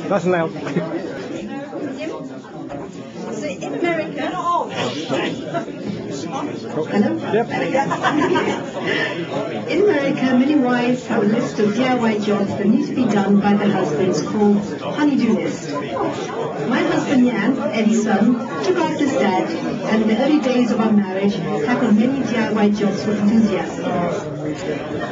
Nice and loud. So in America, Hello? Yep. In America, many wives have a list of DIY jobs that need to be done by their husbands called honey-do list. My husband Jan, Eddy's son, took after his dad, and in the early days of our marriage, tackled many DIY jobs with enthusiasm.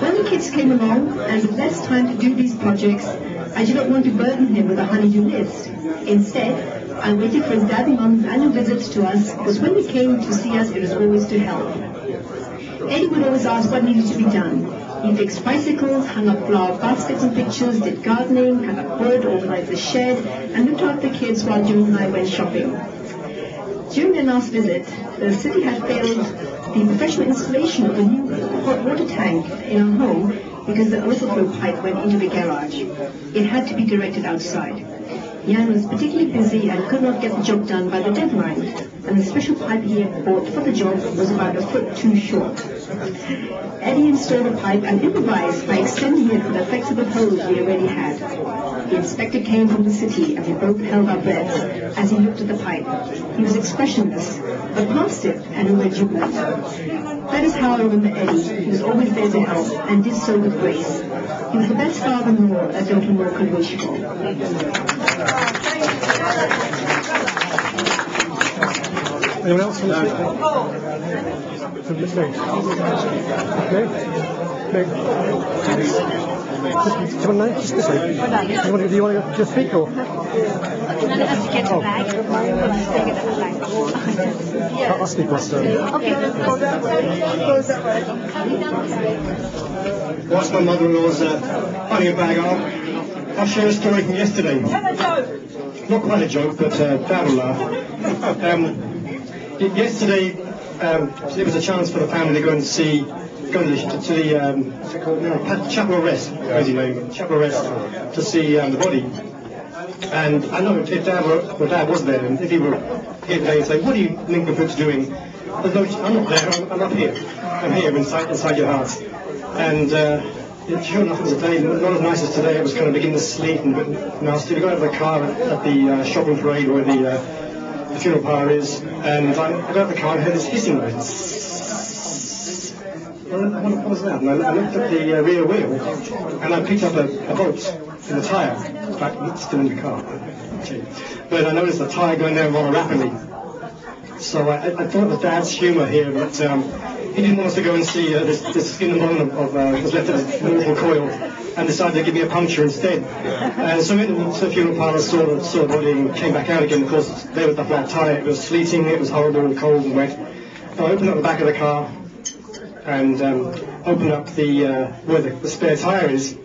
When the kids came along, and with less time to do these projects, I did not want to burden him with a honey-do list. Instead, I waited for his daddy mom's annual visits to us, because when he came to see us, it was always to help. Eddy would always ask what needed to be done. He fixed bicycles, hung up flower baskets and pictures, did gardening, cut up wood, organized the shed, and looked after the kids while June and I went shopping. During their last visit, the city had failed the professional installation of a new hot water tank in our home because the overflow pipe went into the garage. It had to be directed outside. Jan was particularly busy and could not get the job done by the deadline, and the special pipe he had bought for the job was about a foot too short. Eddy installed the pipe and improvised by extending it with a flexible hose we already had. The inspector came from the city, and we both held our breaths as he looked at the pipe. He was expressionless, but passed it, and we were jubilant. That is how I remember Eddy. He was always there to help, and did so with grace. He was the best father-in-law a daughter-in-law could wish for. Anyone else from the street? From the street? No? Someone know? Just this way. Do you want to just speak or? None of us get a flag. I'll speak what's Whilst my mother-in-law's honey bag up, I'll share a story from yesterday. Not quite a joke, but Dad will laugh. Yesterday, there was a chance for the family to go and go to the what's it called now? Chapel Arrest, crazy name, Chapel Arrest, to see the body. And I know if Dad was there, and if he were here today and say, what are you nincompoops doing? I'm not there, I'm up here. I'm here inside your heart. And sure enough, it was a day not as nice as today. It was kind of beginning to sleet and a bit nasty. We got out of the car at the shopping parade where the funeral pyre is, and I got out of the car and heard this hissing noise. What was that? And I looked at the rear wheel, and I picked up a bolt in the tyre. In fact, it's still in the car. But I noticed the tyre going down rather rapidly. So I thought it was Dad's humour here, but he didn't want us to go and see this skin and bone of was left of his mortal coil, and decided to give me a puncture instead. And so we went to the funeral parlour, saw the body, and came back out again. Of course, there was the flat tyre. It was sleeting, it was horrible and cold and wet. So I opened up the back of the car and opened up where the spare tyre is.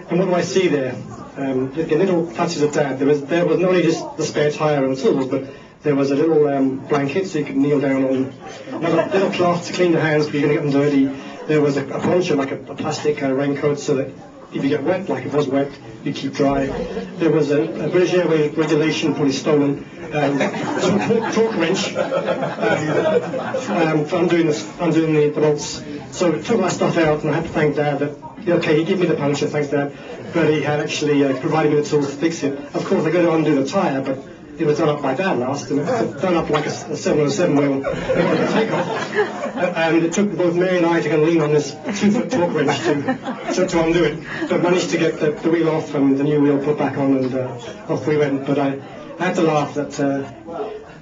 And what do I see there? The little touches of Dad. There was not only just the spare tyre and tools, but there was a little blanket so you could kneel down on, another little cloth to clean your hands because you're going to get them dirty. There was a poncho, like a plastic raincoat, so that if you get wet, like it was wet, you keep dry. There was a British Airways regulation, probably stolen, torque wrench for undoing the bolts. So I took my stuff out, and I had to thank Dad that, okay, he gave me the puncture, thanks Dad, but he had actually provided me the tools to fix it. Of course, I go to undo the tyre, but it was done up by Dad last, and it was done up like a 707 wheel takeoff. And it took both Mary and I to kind of lean on this 2-foot torque wrench to undo it. But managed to get the wheel off and the new wheel put back on, and off we went. But I had to laugh that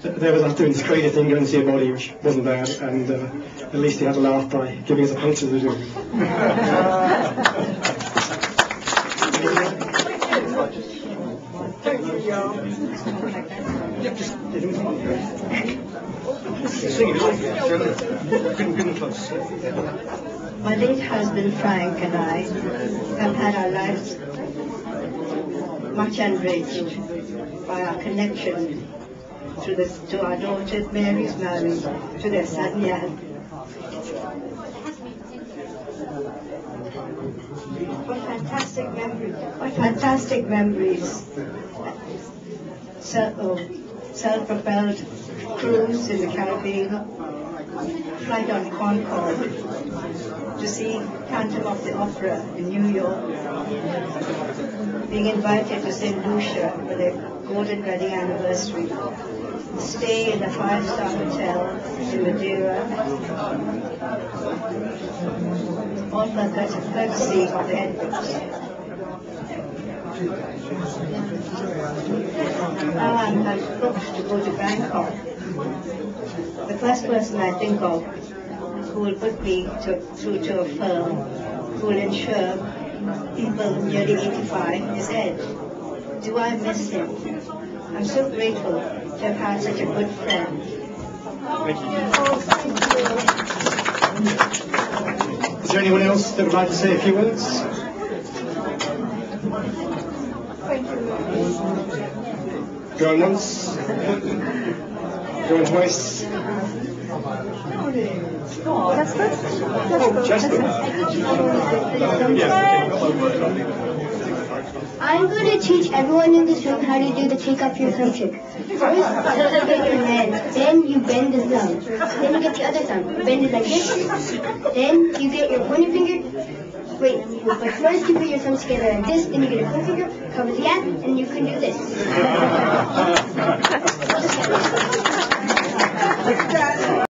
there was us doing this crazy thing, going to see a body, which wasn't bad, and at least he had to laugh by giving us a puncture to do. My late husband Frank and I have had our lives much enriched by our connection to our daughter Mary's marriage to their son Jan. What fantastic memories. Self-propelled cruise in the Caribbean, flight on Concorde, to see Phantom of the Opera in New York, being invited to St. Lucia for the golden wedding anniversary, stay in a 5-star hotel in Madeira, all for courtesy of the Edbrooks. Now I'm booked to go to Bangkok. The first person I think of who will put me through to a firm who will insure people nearly 85 is Ed. Do I miss him? I'm so grateful to have had such a good friend. Is there anyone else that would like to say a few words? Going once? Going twice? I'm going to teach everyone in this room how to do the take off your thumb trick. First, you get your hand, then you bend the thumb. Then you get the other thumb, bend it like this. Then you get your pointer finger. Wait, but first you put your thumbs together like this, then you get your pointer finger, cover the app, and you can do this.